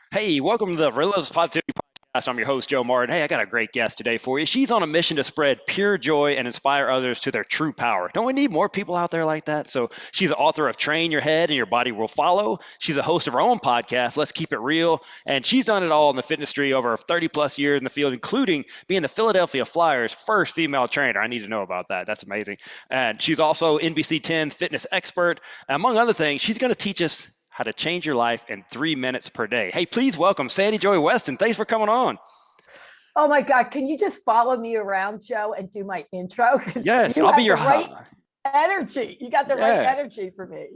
Hey, welcome to the Relentless Positivity Podcast. I'm your host, Joe Martin. Hey, I got a great guest today for you. She's on a mission to spread pure joy and inspire others to their true power. Don't we need more people out there like that? So, she's the author of Train Your Head and Your Body Will Follow. She's a host of her own podcast, Let's Keep It Real. And she's done it all in the fitness industry over 30 plus years in the field, including being the Philadelphia Flyers' first female trainer. I need to know about that. That's amazing. And she's also NBC 10's fitness expert. Among other things, she's going to teach us how to change your life in 3 minutes per day. Hey, please welcome Sandy Joy Weston. Thanks for coming on. Oh my God, can you just follow me around, Joe, and do my intro? Because Yes, you I'll be have your the right energy. You got the right yeah. energy for me.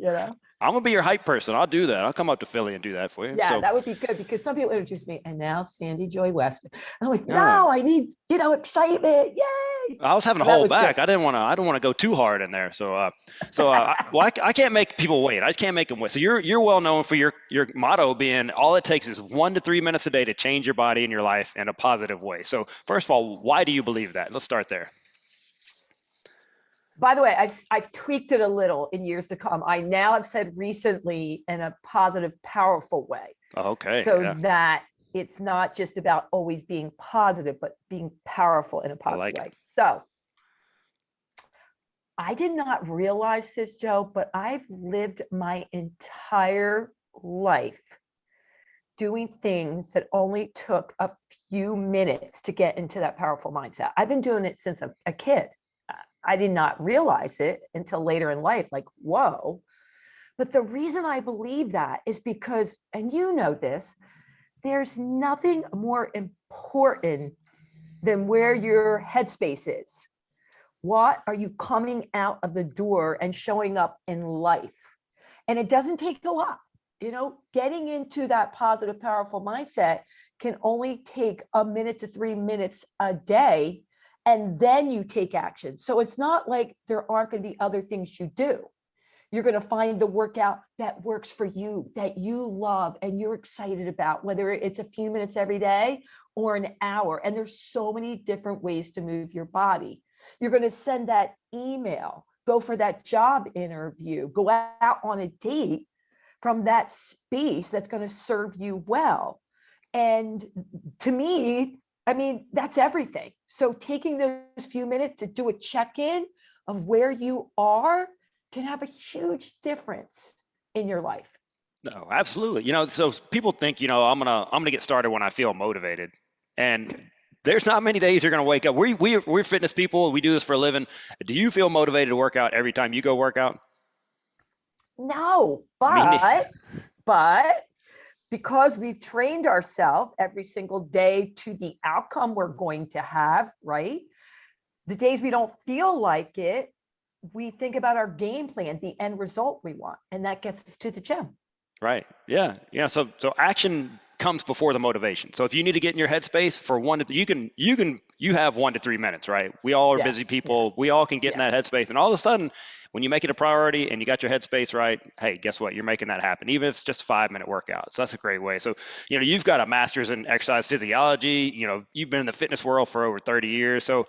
I'm gonna be your hype person. I'll do that. I'll come up to Philly and do that for you. Yeah, So that would be good because some people introduce me, and now Sandy Joy Weston. And I'm like, yeah, no, I need, excitement. Yay. I was having to So that hold was back. good. I don't want to go too hard in there. I can't make people wait. I just can't make them wait. So you're well known for your motto being all it takes is 1 to 3 minutes a day to change your body and your life in a positive way. So first of all, why do you believe that? Let's start there. By the way, I've tweaked it a little in years to come. I now have said recently in a positive, powerful way, Okay, so yeah, that it's not just about always being positive, but being powerful in a I positive like it. way. So I did not realize this, Joe, but I've lived my entire life doing things that only took a few minutes to get into that powerful mindset. I've been doing it since a kid. I did not realize it until later in life, like, whoa. But the reason I believe that is because, and you know this, there's nothing more important than where your headspace is. What are you coming out of the door and showing up in life? And it doesn't take a lot. Getting into that positive, powerful mindset can only take a minute to 3 minutes a day. And then you take action. So it's not like there aren't going to be other things you do. You're going to find the workout that works for you, that you love and you're excited about, whether it's a few minutes every day or an hour. And there's so many different ways to move your body. You're going to send that email, go for that job interview, go out on a date from that space that's going to serve you well. And to me, I mean, that's everything. So taking those few minutes to do a check-in of where you are can have a huge difference in your life. No, absolutely. So people think, I'm gonna get started when I feel motivated. And there's not many days you're gonna wake up. We're fitness people, we do this for a living. Do you feel motivated to work out every time you go work out? No, Me neither. but because we've trained ourselves every single day to the outcome we're going to have, right? The days we don't feel like it, we think about our game plan, the end result we want, and that gets us to the gym. Right. Yeah. Yeah. So action comes before the motivation. So if you need to get in your headspace for you have 1 to 3 minutes, right? We all are Yeah, busy yeah, people. We all can get in yeah. that headspace. And all of a sudden, when you make it a priority and you got your headspace right, hey, guess what? You're making that happen, even if it's just a 5 minute workout. So that's a great way. So, you've got a master's in exercise physiology. You've been in the fitness world for over 30 years. So,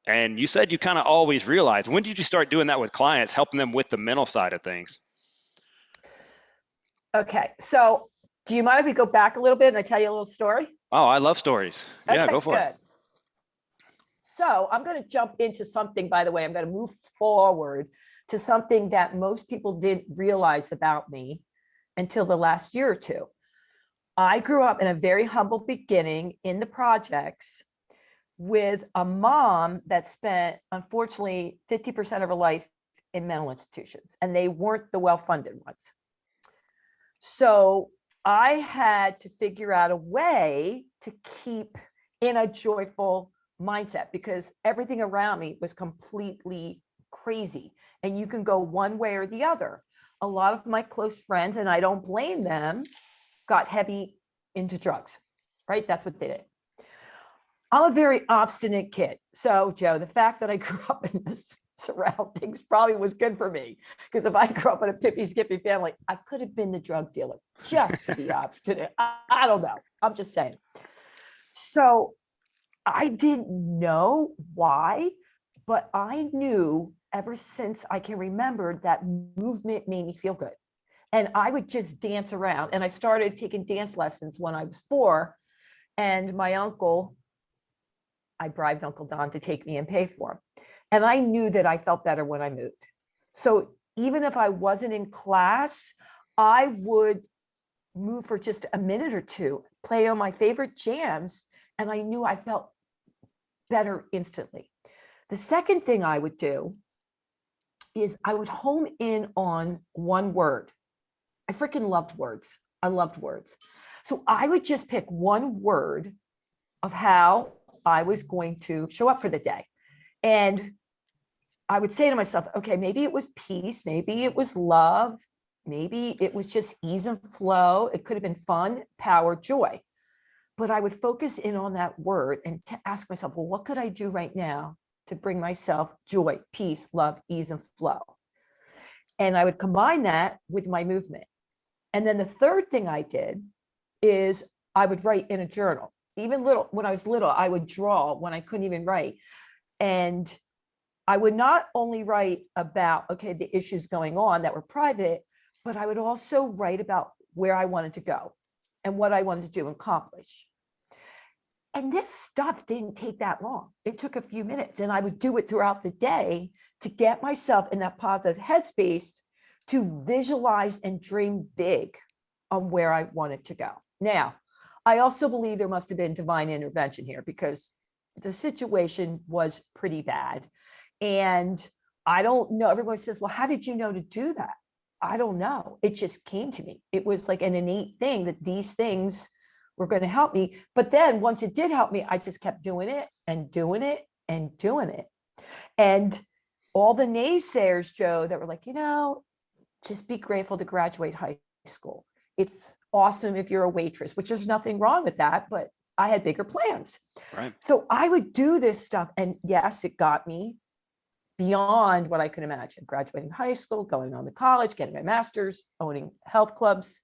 and you said you kind of always realized, when did you start doing that with clients, helping them with the mental side of things? Okay, so do you mind if we go back a little bit and I tell you a little story? Oh, I love stories. Yeah, go Okay, for it. good. So I'm going to jump into something, by the way, I'm going to move forward to something that most people didn't realize about me until the last year or two. I grew up in a very humble beginning in the projects with a mom that spent, unfortunately, 50% of her life in mental institutions, and they weren't the well-funded ones. So I had to figure out a way to keep in a joyful mindset because everything around me was completely crazy. And you can go one way or the other. A lot of my close friends, and I don't blame them, got heavy into drugs, right? That's what they did. I'm a very obstinate kid. So, Joe, the fact that I grew up in this surroundings probably was good for me. Because if I grew up in a pippy skippy family, I could have been the drug dealer just to be obstinate. I don't know. I'm just saying. So I didn't know why, but I knew ever since I can remember that movement made me feel good. And I would just dance around. And I started taking dance lessons when I was 4. And my uncle, I bribed Uncle Don to take me and pay for him. And I knew that I felt better when I moved. So even if I wasn't in class, I would move for just a minute or two, play on my favorite jams, and I knew I felt better instantly. The second thing I would do is I would home in on one word. I freaking loved words. I loved words. So I would just pick one word of how I was going to show up for the day. And I would say to myself, okay, maybe it was peace, maybe it was love, maybe it was just ease and flow. It could have been fun, power, joy. But I would focus in on that word and to ask myself, well, what could I do right now to bring myself joy, peace, love, ease, and flow? And I would combine that with my movement. And then the third thing I did is I would write in a journal. Even when I was little, I would draw when I couldn't even write. And I would not only write about, okay, the issues going on that were private, but I would also write about where I wanted to go and what I wanted to do and accomplish. And this stuff didn't take that long. It took a few minutes, and I would do it throughout the day to get myself in that positive headspace to visualize and dream big on where I wanted to go. Now, I also believe there must have been divine intervention here because the situation was pretty bad. And I don't know, everyone says, well, how did you know to do that? I don't know. It just came to me. It was like an innate thing that these things were going to help me. But then once it did help me, I just kept doing it and doing it and doing it. And all the naysayers, Joe, that were like, just be grateful to graduate high school. It's awesome if you're a waitress, which there's nothing wrong with that, but I had bigger plans. Right. So I would do this stuff. And yes, it got me beyond what I could imagine. Graduating high school, going on to college, getting my master's, owning health clubs,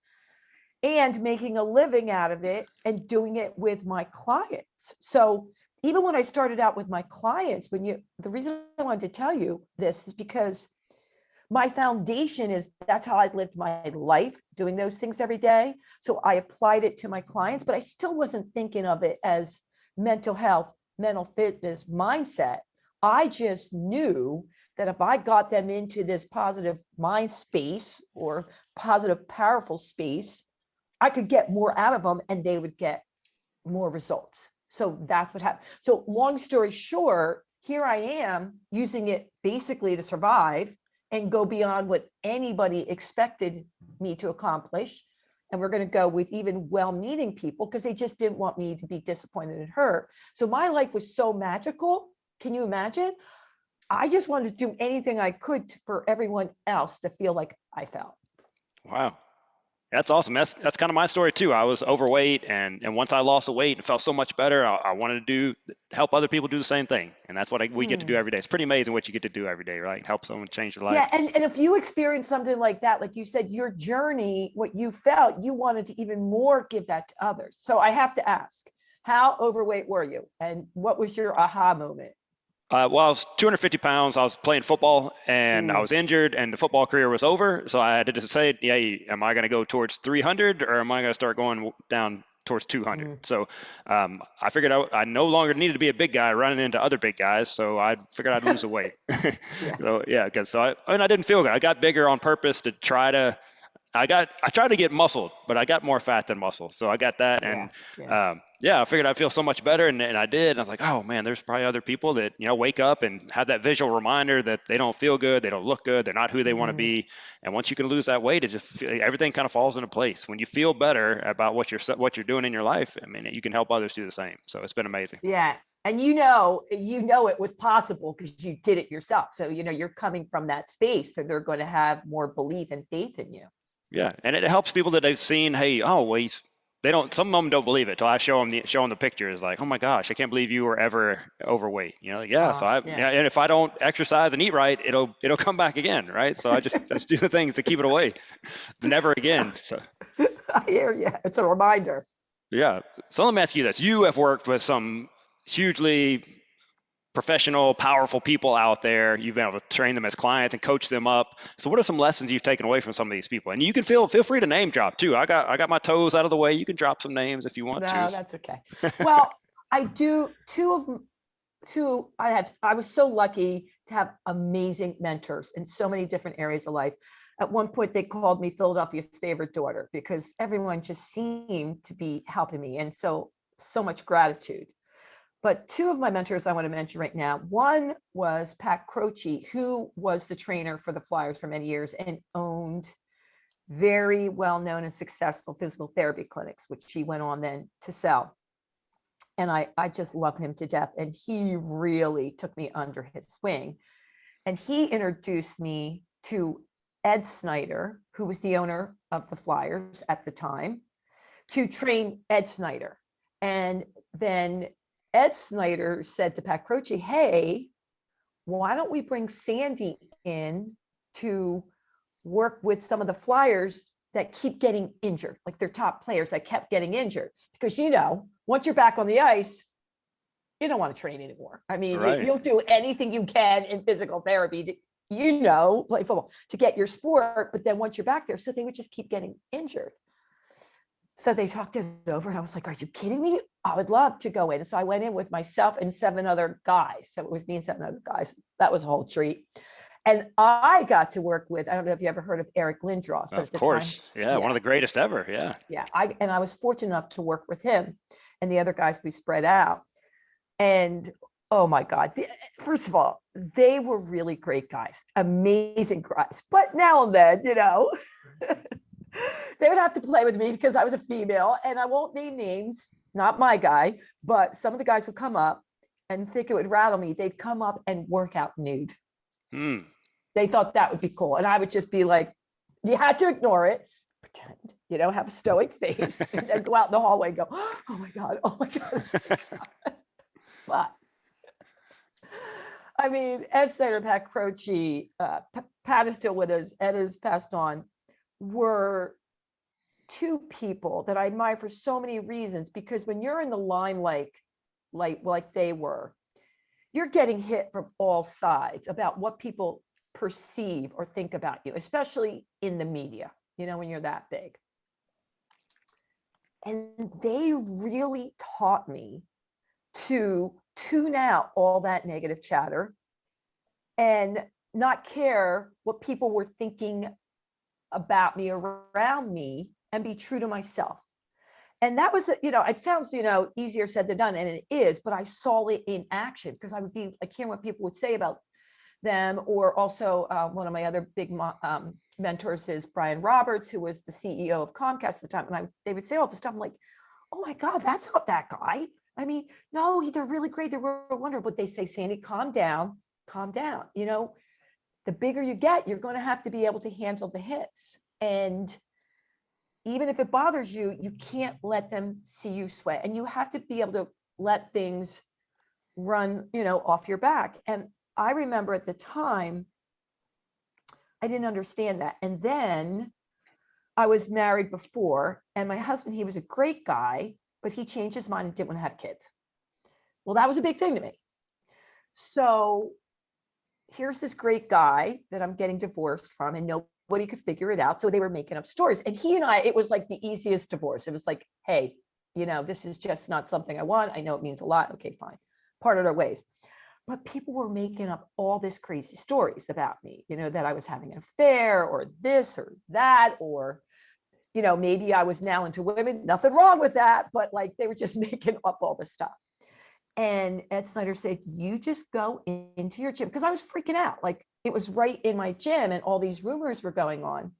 and making a living out of it and doing it with my clients. So even when I started out with my clients, the reason I wanted to tell you this is because my foundation is that's how I lived my life, doing those things every day. So I applied it to my clients, but I still wasn't thinking of it as mental health, mental fitness mindset. I just knew that if I got them into this positive mind space or positive, powerful space, I could get more out of them and they would get more results. So that's what happened. So long story short, here I am using it basically to survive and go beyond what anybody expected me to accomplish. And we're going to go with even well-meaning people because they just didn't want me to be disappointed and hurt. So my life was so magical. Can you imagine? I just wanted to do anything I could for everyone else to feel like I felt. Wow. That's awesome. That's kind of my story too. I was overweight, and once I lost the weight and felt so much better, I wanted to help other people do the same thing, and that's what we get to do every day. It's pretty amazing what you get to do every day, right? Help someone change their life. Yeah, and if you experience something like that, like you said, your journey, what you felt, you wanted to even more give that to others. So I have to ask, how overweight were you, and what was your aha moment? Well, I was 250 pounds. I was playing football and I was injured and the football career was over. So I had to decide, am I going to go towards 300 or am I going to start going down towards 200? So I figured I no longer needed to be a big guy running into other big guys. So I figured I'd lose the weight. Yeah. So yeah, because I didn't feel good. I got bigger on purpose to try to. I tried to get muscle, but I got more fat than muscle. So I got that, and I figured I'd feel so much better, and I did. And I was like, oh man, there's probably other people that wake up and have that visual reminder that they don't feel good, they don't look good, they're not who they want to be. And once you can lose that weight, it just everything kind of falls into place. When you feel better about what you're doing in your life, I mean, you can help others do the same. So it's been amazing. Yeah. And it was possible because you did it yourself. So you're coming from that space, so they're going to have more belief and faith in you. Yeah, and it helps people that they've seen. Hey, oh, well, they don't. Some of them don't believe it till I show them the pictures. Like, oh my gosh, I can't believe you were ever overweight. Yeah. So and if I don't exercise and eat right, it'll come back again, right? So I just do the things to keep it away, never again. So I hear you. It's a reminder. yeah. So let me ask you this: you have worked with some hugely professional, powerful people out there. You've been able to train them as clients and coach them up. So what are some lessons you've taken away from some of these people? And you can feel free to name drop too. I got my toes out of the way. You can drop some names if you want to. No, that's okay. Well, I do I was so lucky to have amazing mentors in so many different areas of life. At one point, they called me Philadelphia's favorite daughter because everyone just seemed to be helping me. And so much gratitude. But two of my mentors I want to mention right now. One was Pat Croce, who was the trainer for the Flyers for many years and owned very well-known and successful physical therapy clinics, which he went on then to sell. And I just love him to death. And he really took me under his wing. And he introduced me to Ed Snyder, who was the owner of the Flyers at the time, to train Ed Snyder. And then Ed Snyder said to Pat Croce, hey, why don't we bring Sandy in to work with some of the Flyers that keep getting injured, like their top players that kept getting injured? Because, once you're back on the ice, you don't want to train anymore. I mean, Right. you'll do anything you can in physical therapy to, play football, to get your sport. But then once you're back there, so they would just keep getting injured. So they talked it over and I was like, are you kidding me? I would love to go in. So I went in with myself and 7 other guys. So it was me and 7 other guys. That was a whole treat. And I got to work with, I don't know if you ever heard of Eric Lindros, but Of course. Yeah, one of the greatest ever. Yeah. Yeah. I was fortunate enough to work with him and the other guys we spread out. And oh my God, first of all, they were really great guys, amazing guys. But now and then, they would have to play with me because I was a female, and I won't name names, not my guy, but some of the guys would come up and think it would rattle me. They'd come up and work out nude. They thought that would be cool. And I would just be like, you had to ignore it, pretend, have a stoic face, and then go out in the hallway and go, oh my God, oh my God. But I mean, Ed Snyder, Pat Croce, Pat is still with us, Ed has passed on, were 2 people that I admire for so many reasons, because when you're in the limelight, like they were, you're getting hit from all sides about what people perceive or think about you, especially in the media, when you're that big. And they really taught me to tune out all that negative chatter and not care what people were thinking about me, around me, and be true to myself. And that was, it sounds, easier said than done, and it is, but I saw it in action because I would be like hearing what people would say about them. Or also one of my other big mentors is Brian Roberts, who was the CEO of Comcast at the time. And they would say all this stuff. I'm like, oh my God, that's not that guy. I mean, no, they're really great. They're wonderful. But they say, Sandy, calm down, calm down. The bigger you get, you're going to have to be able to handle the hits. And even if it bothers you, you can't let them see you sweat. And you have to be able to let things run, off your back. And I remember at the time, I didn't understand that. And then I was married before, and my husband, he was a great guy, but he changed his mind and didn't want to have kids. Well, that was a big thing to me. So here's this great guy that I'm getting divorced from, and nobody could figure it out. So they were making up stories. And he and I, it was like the easiest divorce. It was like, hey, this is just not something I want. I know it means a lot. Okay, fine. Parted our ways. But people were making up all this crazy stories about me, that I was having an affair or this or that, or, maybe I was now into women. Nothing wrong with that. But like, they were just making up all this stuff. And Ed Snyder said, you just go into your gym, because I was freaking out. Like, it was right in my gym and all these rumors were going on.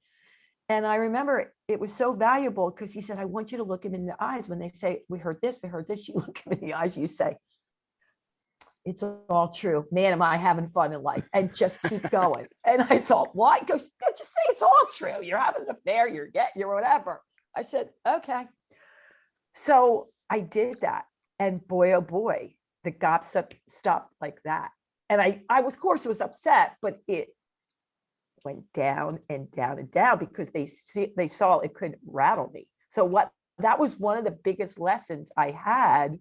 And I remember it was so valuable because he said, I want you to look him in the eyes when they say, we heard this. You look him in the eyes, you say, it's all true. Man, am I having fun in life, and just keep going. And I thought, why? He goes, yeah, just say it's all true. You're having an affair, you're whatever. I said, okay. So I did that. And boy, oh boy, the gossip stopped like that. And I was, of course, was upset, but it went down and down and down because they saw it couldn't rattle me. So that was one of the biggest lessons I had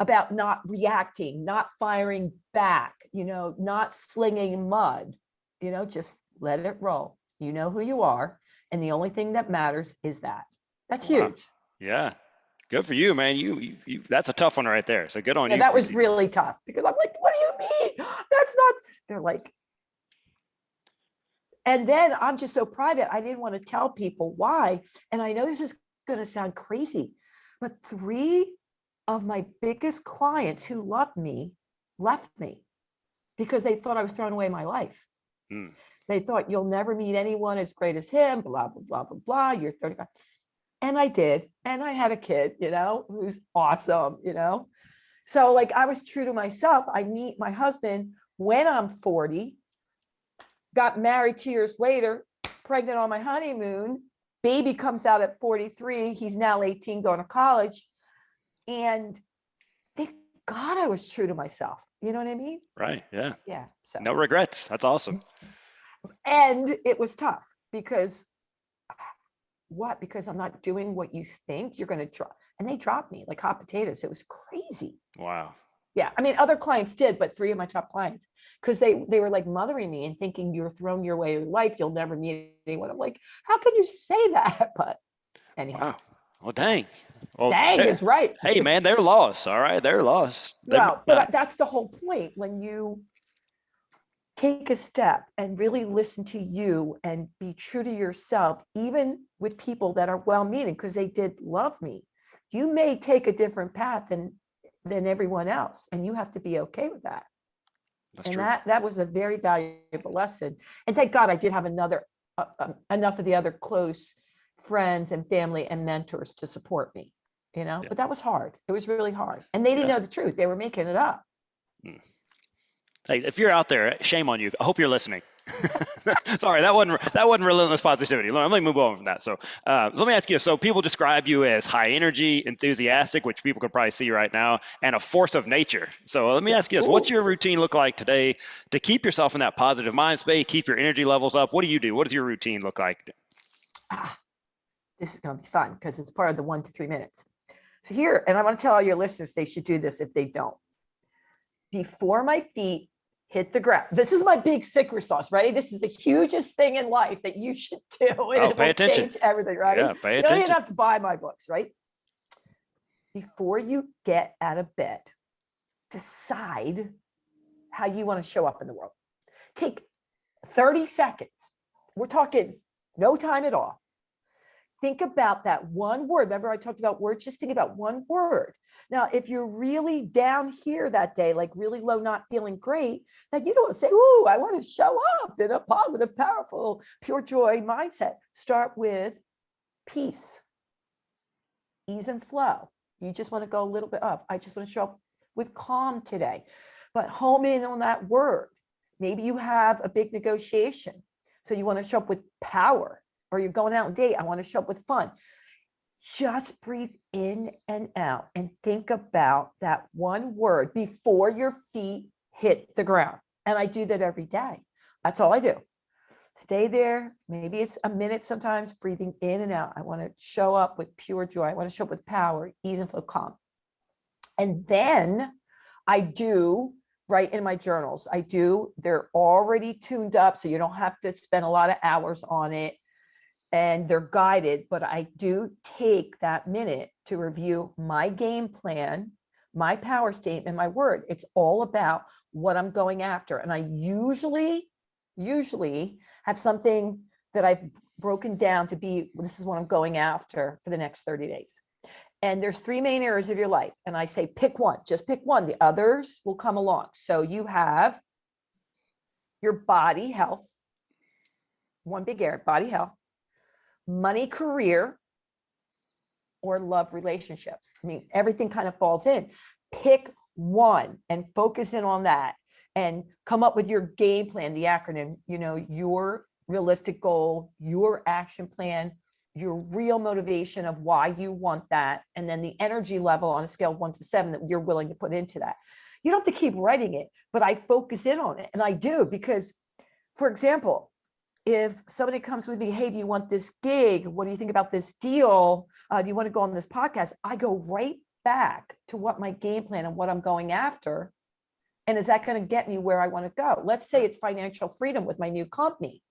about not reacting, not firing back, not slinging mud, just let it roll. You know who you are. And the only thing that matters is that. That's Wow. huge. Yeah. Good for you, man. You that's a tough one right there. So good on Yeah, you that for was really tough because I'm like, what do you mean? That's not, they're like, and then I'm just so private. I didn't want to tell people why. And I know this is going to sound crazy, but 3 of my biggest clients who loved me left me because they thought I was throwing away my life. Mm. They thought you'll never meet anyone as great as him, blah, blah, blah, blah, blah. You're 35. And I did. And I had a kid, who's awesome, So like I was true to myself. I meet my husband when I'm 40, got married 2 years later, pregnant on my honeymoon, baby comes out at 43. He's now 18 going to college. And thank God I was true to myself. You know what I mean? Right. Yeah. Yeah. So, No regrets. That's awesome. and it was tough because what? Because I'm not doing what you think you're going to drop. And they dropped me like hot potatoes. It was crazy. Wow. Yeah. I mean, other clients did, but 3 of my top clients, because they were like mothering me and thinking you're throwing your way of life. You'll never meet anyone. I'm like, how can you say that? But anyhow. Wow. Well, dang. Well, Dang is right. hey, man, they're lost. All right. They're lost. Well, but that's the whole point. When you take a step and really listen to you and be true to yourself, even with people that are well-meaning, because they did love me, you may take a different path than everyone else, and you have to be okay with that. That's and true. that was a very valuable lesson. And thank God I did have enough of the other close friends and family and mentors to support me, Yeah. but that was hard. It was really hard. And they didn't know the truth. They were making it up. Hey, if you're out there, shame on you. I hope you're listening. Sorry, that wasn't relentless positivity. Let me move on from that. So let me ask you. So people describe you as high energy, enthusiastic, which people could probably see right now, and a force of nature. So let me ask you this: what's your routine look like today to keep yourself in that positive mind space, keep your energy levels up? What do you do? What does your routine look like? This is going to be fun because it's part of the 1 to 3 minutes. So here, and I want to tell all your listeners they should do this if they don't. Before my feet hit the ground. This is my big secret sauce, right? This is the hugest thing in life that you should do. And it pay will attention. Change everything, right? Yeah, pay attention. You don't even have to buy my books, right? Before you get out of bed, decide how you want to show up in the world. Take 30 seconds. We're talking no time at all. Think about that one word. Remember I talked about words? Just think about one word. Now, if you're really down here that day, like really low, not feeling great, then you don't say, ooh, I want to show up in a positive, powerful, pure joy mindset. Start with peace, ease and flow. You just want to go a little bit up. I just want to show up with calm today. But home in on that word. Maybe you have a big negotiation. So you want to show up with power. Or you're going out on a date, I want to show up with fun. Just breathe in and out and think about that one word before your feet hit the ground. And I do that every day. That's all I do. Stay there. Maybe it's a minute sometimes, breathing in and out. I want to show up with pure joy. I want to show up with power, ease and flow, calm. And then I do write in my journals. They're already tuned up, so you don't have to spend a lot of hours on it. And they're guided, but I do take that minute to review my game plan, my power statement, my word. It's all about what I'm going after. And I usually have something that I've broken down to be, this is what I'm going after for the next 30 days. And there's 3 main areas of your life. And I say, pick one, just pick one. The others will come along. So you have your body health, one big area, body health, money, career, or love, relationships. I mean, everything kind of falls in. Pick one and focus in on that and come up with your game plan, the acronym, your realistic goal, your action plan, your real motivation of why you want that, and then the energy level on a scale of 1 to 7 that you're willing to put into that. You don't have to keep writing it, but I focus in on it. And I do because, for example, if somebody comes with me, hey, do you want this gig? What do you think about this deal? Do you want to go on this podcast? I go right back to what my game plan and what I'm going after? And is that going to get me where I want to go? Let's say it's financial freedom with my new company.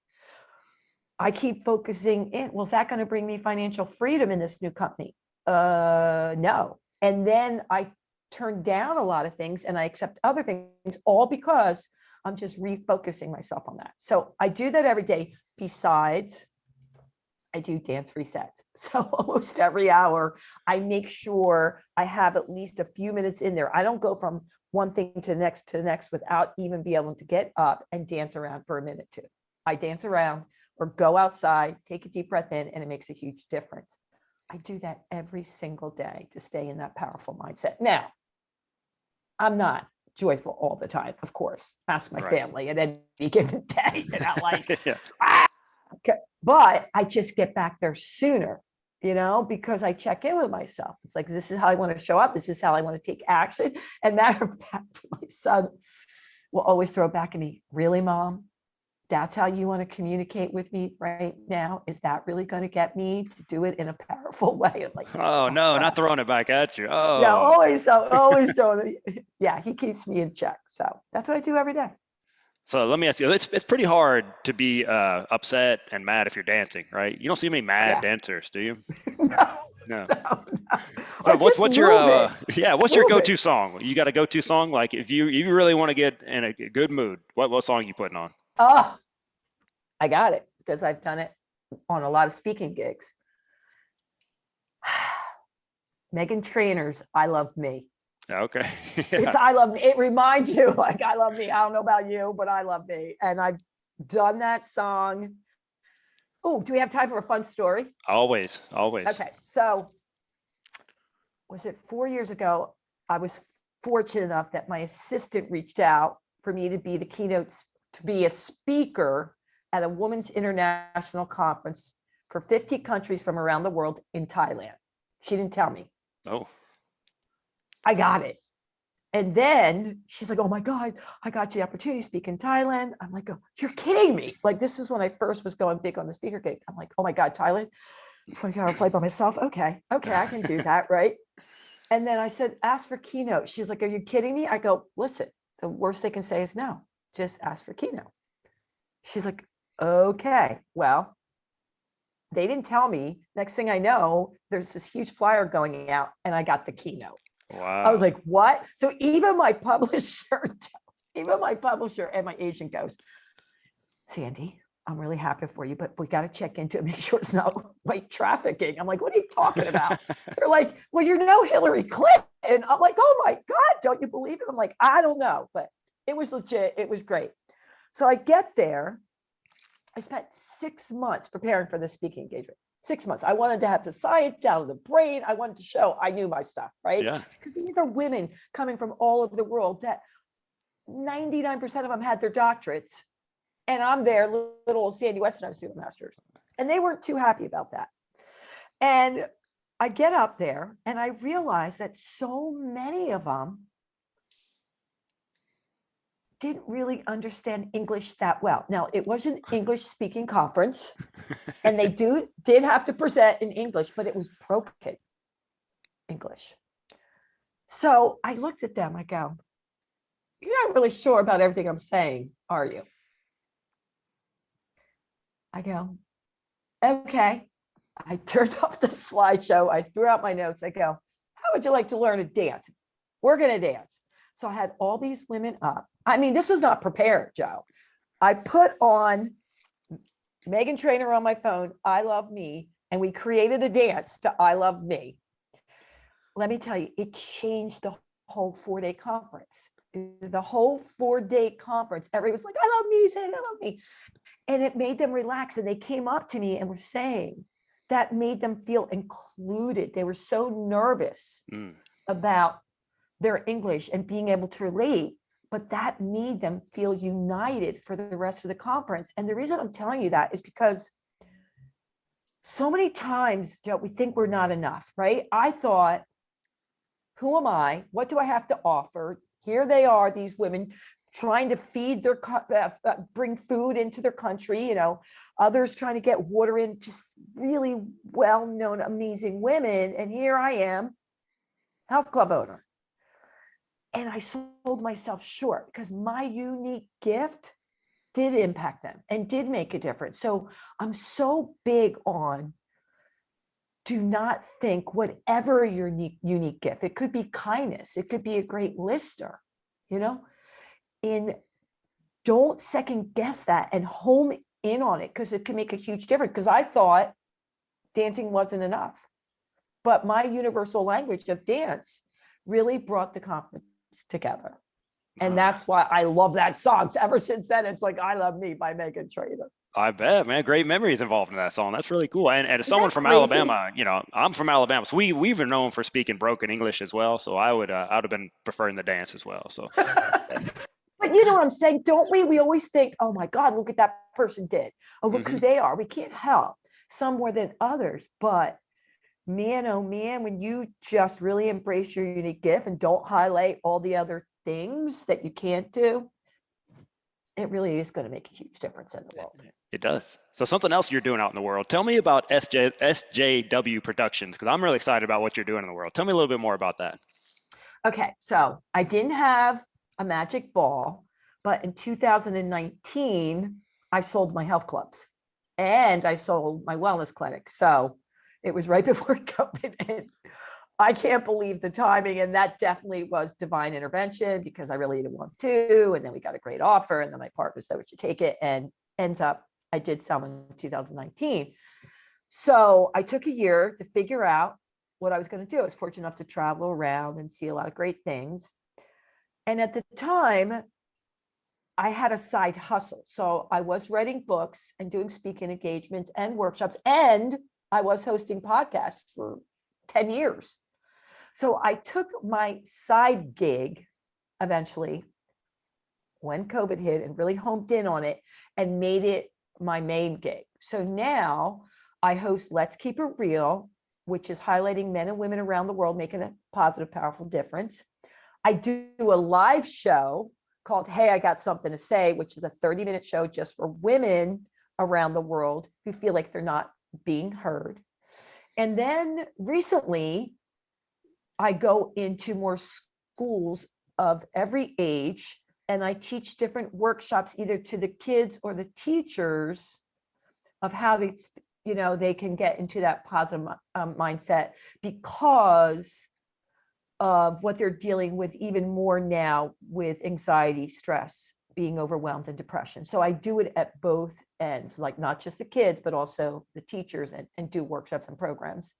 I keep focusing in, well, is that going to bring me financial freedom in this new company? No. And then I turn down a lot of things and I accept other things, all because I'm just refocusing myself on that. So I do that every day. Besides, I do dance resets. So almost every hour, I make sure I have at least a few minutes in there. I don't go from one thing to the next without even being able to get up and dance around for a minute too. I dance around or go outside, take a deep breath in, and it makes a huge difference. I do that every single day to stay in that powerful mindset. Now, I'm not joyful all the time, of course. Ask my family at any given day, Yeah. Okay. But I just get back there sooner, because I check in with myself. It's like, this is how I want to show up. This is how I want to take action. And matter of fact, my son will always throw back at me, really, Mom? That's how you want to communicate with me right now? Is that really going to get me to do it in a powerful way? I'm like, oh no, not throwing it back at you. yeah, Oh, always throwing it. Yeah, he keeps me in check. So that's what I do every day. so let me ask you, it's pretty hard to be upset and mad if you're dancing, right? You don't see many mad Yeah. dancers, do you? No, No. no. So Or just what's your move it. yeah, what's your Move it. go-to song? You got a go-to song? Like if you really want to get in a good mood, what song you putting on? Oh, I got it because I've done it on a lot of speaking gigs. Megan Trainor's I Love Me. Okay. It's I Love Me. It reminds you like I love me. I don't know about you, but I love me. And I've done that song. Oh, do we have time for a fun story? Always, always. Okay. So was it 4 years ago? I was fortunate enough that my assistant reached out for me to be the keynote, to be a speaker at a women's international conference for 50 countries from around the world in Thailand. She didn't tell me. Oh. I got it. And then she's like, oh my God, I got you the opportunity to speak in Thailand. I'm like, oh, you're kidding me. Like, this is when I first was going big on the speaker gig. I'm like, oh my God, Thailand, 24-hour flight by myself. Okay, I can do that, right? And then I said, ask for keynote. She's like, are you kidding me? I go, listen, the worst they can say is no, just ask for keynote. She's like, okay, well, they didn't tell me. Next thing I know, there's this huge flyer going out and I got the keynote. Wow. I was like, what? So even my publisher and my agent goes, Sandy, I'm really happy for you, but we got to check into it, make sure it's not white trafficking. I'm like, what are you talking about? They're like, well, you're no Hillary Clinton. I'm like, oh my God, don't you believe it? I'm like, I don't know, but it was legit. It was great. So I get there. I spent 6 months preparing for this speaking engagement. 6 months. I wanted to have the science down to the brain. I wanted to show I knew my stuff, right? Yeah. Because these are women coming from all over the world that 99% of them had their doctorates. And I'm there, little old Sandy Weston, I was doing a master's. And they weren't too happy about that. And I get up there and I realize that so many of them didn't really understand English that well. Now, it was an English speaking conference and they did have to present in English, but it was broken English. So I looked at them, I go, you're not really sure about everything I'm saying, are you? I go, okay. I turned off the slideshow. I threw out my notes. I go, how would you like to learn to dance? We're going to dance. So I had all these women up. I mean, this was not prepared, Joe. I put on Megan Trainor on my phone, I Love Me, and we created a dance to I Love Me. Let me tell you, it changed the whole 4-day conference. The whole 4-day conference, everybody was like, I love me, saying I love me. And it made them relax. And they came up to me and were saying that made them feel included. They were so nervous about their English and being able to relate, but that made them feel united for the rest of the conference. And the reason I'm telling you that is because so many times, Joe, we think we're not enough, right? I thought, who am I? What do I have to offer? Here they are, these women trying to feed their, bring food into their country, others trying to get water in, just really well-known, amazing women. And here I am health club owner. And I sold myself short because my unique gift did impact them and did make a difference. So I'm so big on, do not think whatever your unique gift, it could be kindness, it could be a great listener, in don't second guess that and home in on it, because it can make a huge difference. Because I thought dancing wasn't enough, but my universal language of dance really brought the confidence together. And that's why I love that song. So ever since then, it's like I Love Me by Megan Trainor. I bet, man. Great memories involved in that song. That's really cool. And as Isn't someone that from crazy? Alabama, I'm from Alabama, so we've been known for speaking broken English as well. So I would have been preferring the dance as well. So But you know what I'm saying, don't we? We always think, oh my God, look at that person did. Oh, look who they are. We can't help some more than others. But man, oh man, when you just really embrace your unique gift and don't highlight all the other things that you can't do, it really is going to make a huge difference in the world. It does. So something else you're doing out in the world. Tell me about SJW Productions, because I'm really excited about what you're doing in the world. Tell me a little bit more about that. Okay, so I didn't have a magic ball, but in 2019, I sold my health clubs and I sold my wellness clinic. So it was right before COVID. And I can't believe the timing. And that definitely was divine intervention, because I really didn't want to. And then we got a great offer. And then my partner said we should take it. And ends up, I did sell in 2019. So I took a year to figure out what I was going to do. I was fortunate enough to travel around and see a lot of great things. And at the time, I had a side hustle. So I was writing books and doing speaking engagements and workshops, and I was hosting podcasts for 10 years. So I took my side gig eventually when COVID hit and really homed in on it and made it my main gig. So now I host Let's Keep It Real, which is highlighting men and women around the world making a positive, powerful difference. I do a live show called Hey, I Got Something to Say, which is a 30-minute show just for women around the world who feel like they're not being heard. And then recently, I go into more schools of every age, and I teach different workshops either to the kids or the teachers of how they can get into that positive mindset because of what they're dealing with even more now with anxiety, stress, being overwhelmed, and depression. So I do it at both ends, like not just the kids, but also the teachers, and do workshops and programs.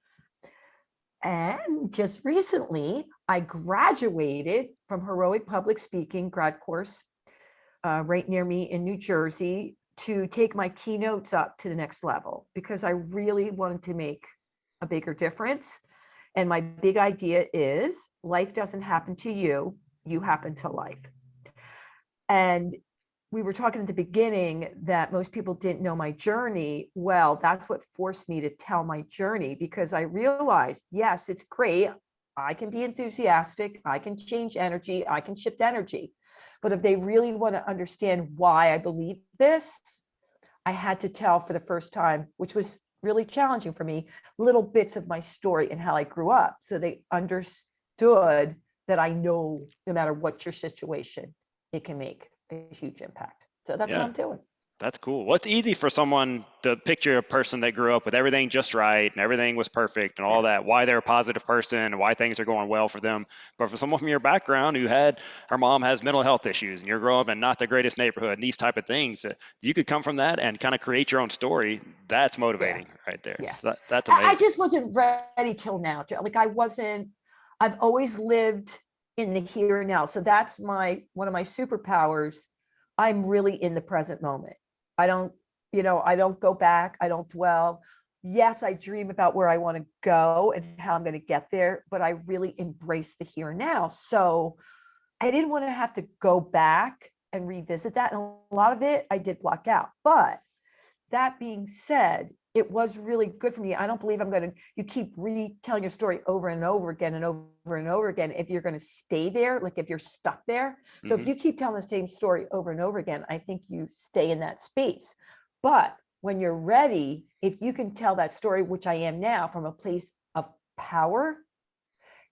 And just recently, I graduated from Heroic Public Speaking grad course right near me in New Jersey to take my keynotes up to the next level, because I really wanted to make a bigger difference. And my big idea is life doesn't happen to you, you happen to life. And we were talking at the beginning that most people didn't know my journey. Well, that's what forced me to tell my journey, because I realized, yes, it's great. I can be enthusiastic. I can change energy. I can shift energy. But if they really want to understand why I believe this, I had to tell for the first time, which was really challenging for me, little bits of my story and how I grew up. So they understood that I know no matter what your situation, it can make a huge impact. So that's what I'm doing. That's cool. Well, it's easy for someone to picture a person that grew up with everything just right and everything was perfect and all that, why they're a positive person and why things are going well for them. But for someone from your background her mom has mental health issues and you're growing up in not the greatest neighborhood and these type of things, you could come from that and kind of create your own story. That's motivating right there. Yeah. So that's amazing. I just wasn't ready till now. Like I've always lived in the here and now. So that's one of my superpowers. I'm really in the present moment. I don't go back. I don't dwell. Yes, I dream about where I want to go and how I'm going to get there, but I really embrace the here and now. So I didn't want to have to go back and revisit that. And a lot of it I did block out. But that being said, it was really good for me. I don't believe you keep retelling your story over and over again and over and over again if you're going to stay there, like if you're stuck there. So if you keep telling the same story over and over again, I think you stay in that space. But when you're ready, if you can tell that story, which I am now, from a place of power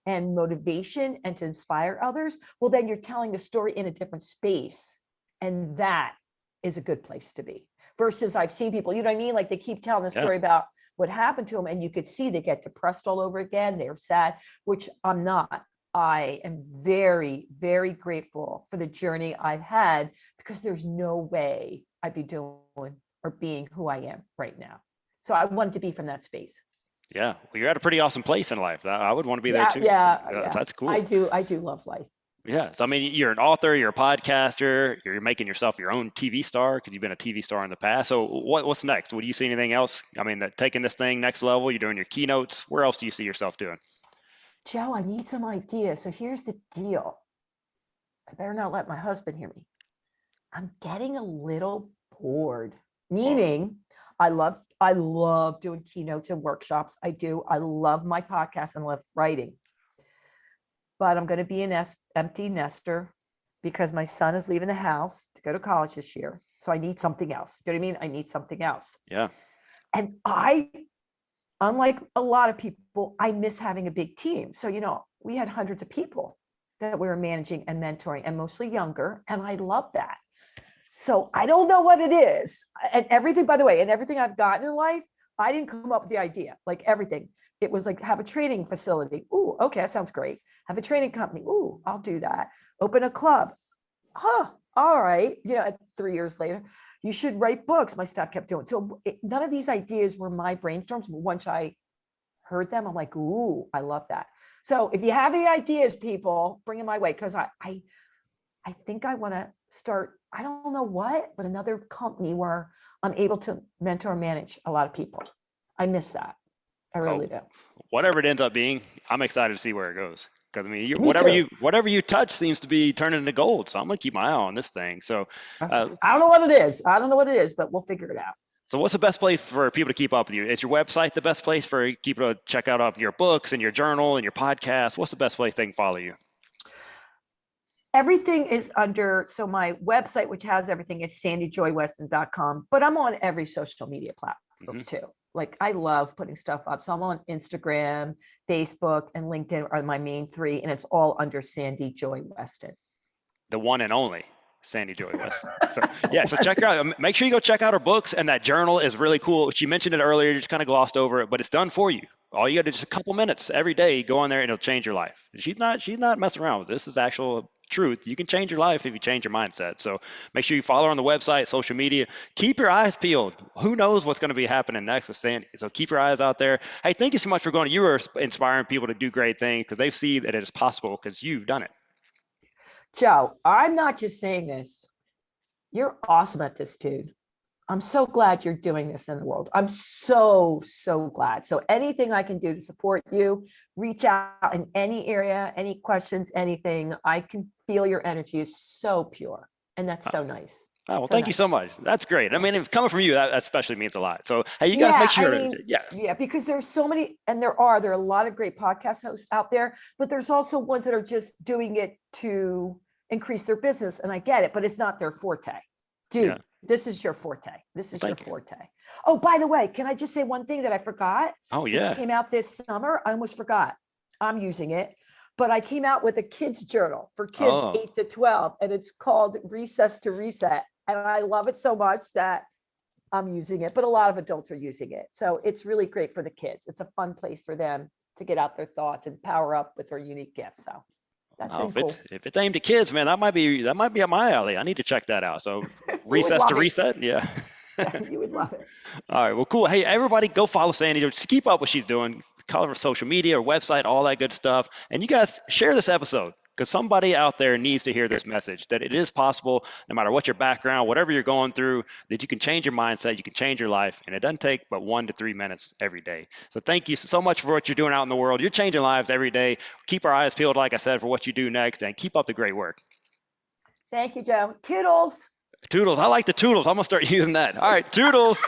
and motivation and to inspire others, well, then you're telling the story in a different space. And that is a good place to be. Versus I've seen people, you know what I mean? Like they keep telling the Yeah. story about what happened to them, and you could see they get depressed all over again. They're sad, which I'm not. I am very, very grateful for the journey I've had, because there's no way I'd be doing or being who I am right now. So I wanted to be from that space. Yeah. Well, you're at a pretty awesome place in life. I would want to be there Yeah, too. So, yeah. that's cool. I do love life. Yeah. So, I mean, you're an author, you're a podcaster, you're making yourself your own TV star because you've been a TV star in the past. So, what's next? Would you see anything else? I mean, taking this thing next level, you're doing your keynotes. Where else do you see yourself doing? Joe, I need some ideas. So here's the deal. I better not let my husband hear me. I'm getting a little bored, meaning I love doing keynotes and workshops. I do. I love my podcast and love writing. But I'm going to be an empty nester because my son is leaving the house to go to college this year. So I need something else. Do you know what I mean? I need something else. Yeah. And unlike a lot of people, I miss having a big team. So, we had hundreds of people that we were managing and mentoring, and mostly younger. And I love that. So I don't know what it is. And everything, by the way, and everything I've gotten in life, I didn't come up with the idea, like everything. It was like, have a training facility. Ooh, okay, that sounds great. Have a training company. Ooh, I'll do that. Open a club. Huh, all right. 3 years later, you should write books. My staff kept doing. So none of these ideas were my brainstorms. But once I heard them, I'm like, ooh, I love that. So if you have any ideas, people, bring them my way, because I think I want to start, I don't know what, but another company where I'm able to mentor and manage a lot of people. I miss that. I really do. Whatever it ends up being, I'm excited to see where it goes. Because I mean, Me too. whatever you touch seems to be turning into gold. So I'm gonna keep my eye on this thing. So I don't know what it is. I don't know what it is, but we'll figure it out. So what's the best place for people to keep up with you? Is your website the best place for people to check out your books and your journal and your podcast? What's the best place they can follow you? Everything is under, so my website, which has everything, is sandyjoyweston.com, but I'm on every social media platform too. Like I love putting stuff up. So I'm on Instagram, Facebook, and LinkedIn are my main three, and it's all under Sandy Joy Weston. The one and only Sandy Joy Weston. So check her out. Make sure you go check out her books, and that journal is really cool. She mentioned it earlier, just kind of glossed over it, but it's done for you. All you got to do is just a couple minutes every day, go on there and it'll change your life. She's not messing around with this. This is actual truth. You can change your life if you change your mindset. So make sure you follow her on the website, social media. Keep your eyes peeled. Who knows what's going to be happening next with Sandy? So keep your eyes out there. Hey, thank you so much for going. You are inspiring people to do great things because they see that it is possible because you've done it. Joe, I'm not just saying this. You're awesome at this, dude. I'm so glad you're doing this in the world. I'm so, so glad. So anything I can do to support you, reach out in any area, any questions, anything. I can feel your energy is so pure. And that's so nice. Oh, well, thank you so much. That's great. I mean, if coming from you, that especially means a lot. So, hey, you guys make sure. Yeah, because there's so many, and there are a lot of great podcast hosts out there, but there's also ones that are just doing it to increase their business. And I get it, but it's not their forte. Dude, this is your forte. This is your forte. Oh, by the way, can I just say one thing that I forgot? Oh, yeah. Which came out this summer. I almost forgot. I'm using it. But I came out with a kids journal for kids 8 to 12, and it's called Recess to Reset. And I love it so much that I'm using it, but a lot of adults are using it. So it's really great for the kids. It's a fun place for them to get out their thoughts and power up with their unique gifts. So that's cool. If it's aimed at kids, man, that might be up my alley. I need to check that out. So Recess to Reset. Yeah. You would love it. All right. Well, cool. Hey, everybody go follow Sandy. Just keep up what she's doing. Call her social media, her website, all that good stuff. And you guys share this episode because somebody out there needs to hear this message that it is possible, no matter what your background, whatever you're going through, that you can change your mindset, you can change your life. And it doesn't take but 1 to 3 minutes every day. So thank you so much for what you're doing out in the world. You're changing lives every day. Keep our eyes peeled, like I said, for what you do next, and keep up the great work. Thank you, Joe. Toodles. Toodles. I like the toodles. I'm going to start using that. All right. Toodles.